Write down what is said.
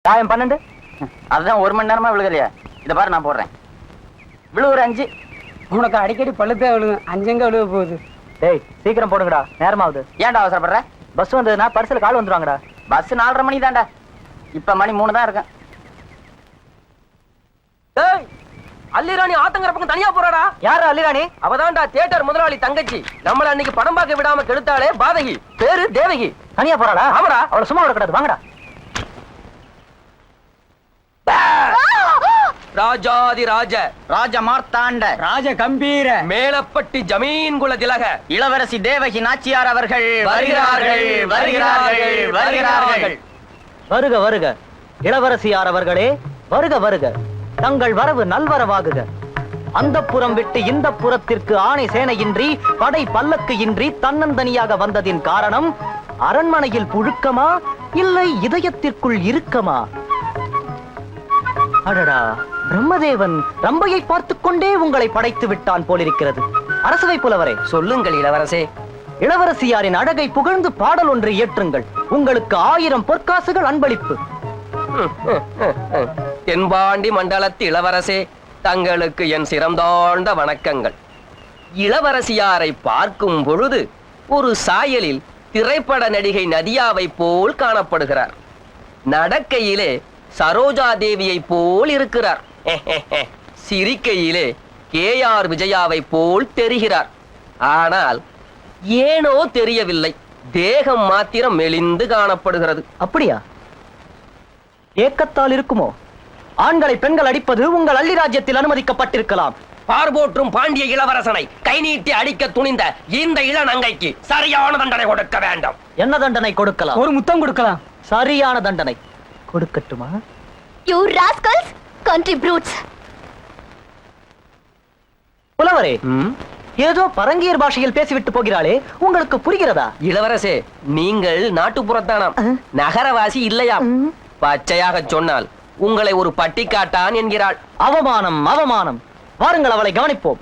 தாயம் 12. அதுதான் 1 மணி நேரமா விழுகலையா? இத பாரு நான் போடுறேன். விழுவுற 5. உனக்கு அடிக்கடி பழுத்தே விழுகும். 5 எங்க விழுக போகுது? டேய் சீக்கிரம் போடுங்கடா, நேரமாகுது. ஏன்டா அவசரப்படுற? பஸ் வந்ததுன்னா பரிசுல கால் வந்துருவாங்கடா. பஸ் 4:30 மணி தான்டா. இப்ப மணி 3 தான் இருக்கு. டேய் அல்லிராணி ஆத்தங்கர பக்கம் தனியா போறாடா. யாரு அல்லிராணி? அவதான்டா தியேட்டர் முதலாளி தங்கச்சி. நம்மள அன்னைக்கு படம் பார்க்க விடாம கெடுத்தாளே பாதகி. பேரு தேவகி. தனியா போறாளா? ஆமாடா. அவளை சும்மா விடக்கூடாது, வாங்கடா. ராஜாதி ராஜ ராஜ மார்த்தாண்ட ராஜ கம்பீர மேலப்பட்டி ஜமீன் குல திலக இளவரசி தேவகி நாச்சியார் அவர்கள் வருகிறார்கள், வருகிறார்கள், வருகிறார்கள். வருக வருக இளவரசியார் அவர்களே, வருக வருக. தங்கள் வரவு நல்வரவாகுக. அந்த புறம் விட்டு இந்த புறத்திற்கு ஆணை சேனையின்றி படை பல்லக்கு இன்றி தன்னந்தனியாக வந்ததின் காரணம் அரண்மனையில் புழுக்கமா இல்லை இதயத்திற்குள் இருக்கமா? அடடா, பிரம்மதேவன் ரம்பையை பார்த்துக் கொண்டே உங்களை படைத்து விட்டான் போலிருக்கிறது. அரசவை புலவரே, சொல்லுங்கள் இளவரசே. இளவரசியாரின் அழகை புகழ்ந்து பாடல் ஒன்று இயற்றுங்கள். உங்களுக்கு 1000 பொற்காசுகள் அன்பளிப்பு. தென்பாண்டி மண்டலத்து இளவரசே, தங்களுக்கு என் சிறந்தாழ்ந்த வணக்கங்கள். இளவரசியாரை பார்க்கும் பொழுது ஒரு சாயலில் திரைப்பட நடிகை நதியாவை போல் காணப்படுகிறார். நடக்கையிலே சரோஜா தேவியை போல் இருக்கிறார். சிரிக்கையிலே KR விஜயாவை போல் தெரிகிறார். ஆனால் ஏனோ தெரியவில்லை, தேகம் மாத்திரம் மெலிந்து காணப்படுகிறது. அப்படியா? ஏக்கத்தால் இருக்குமோ? ஆண்களை பெண்கள் அடிப்பது உங்கள் அள்ளி ராஜ்யத்தில் அனுமதிக்கப்பட்டிருக்கலாம். பார்போற்றும் பாண்டிய இளவரசனை கை நீட்டி அடிக்க துணிந்த இந்த இளநங்கைக்கு சரியான தண்டனை கொடுக்க வேண்டும். என்ன தண்டனை கொடுக்கலாம்? ஒரு முத்தம் கொடுக்கலாம். சரியான தண்டனை கொடுக்கட்டுமா? You rascals, country brutes. புலவரே, ஏதோ பரங்கியர் பாஷையில் பேசிவிட்டு போகிறாளே, உங்களுக்கு புரிகிறதா? இளவரசே, நீங்கள் நாட்டுப்புறத்தானாம், நகரவாசி இல்லையாம். பச்சையாக சொன்னால் உங்களை ஒரு பட்டிக்காட்டான் என்கிறாள். அவமானம், அவமானம். வாருங்கள், அவளை கவனிப்போம்.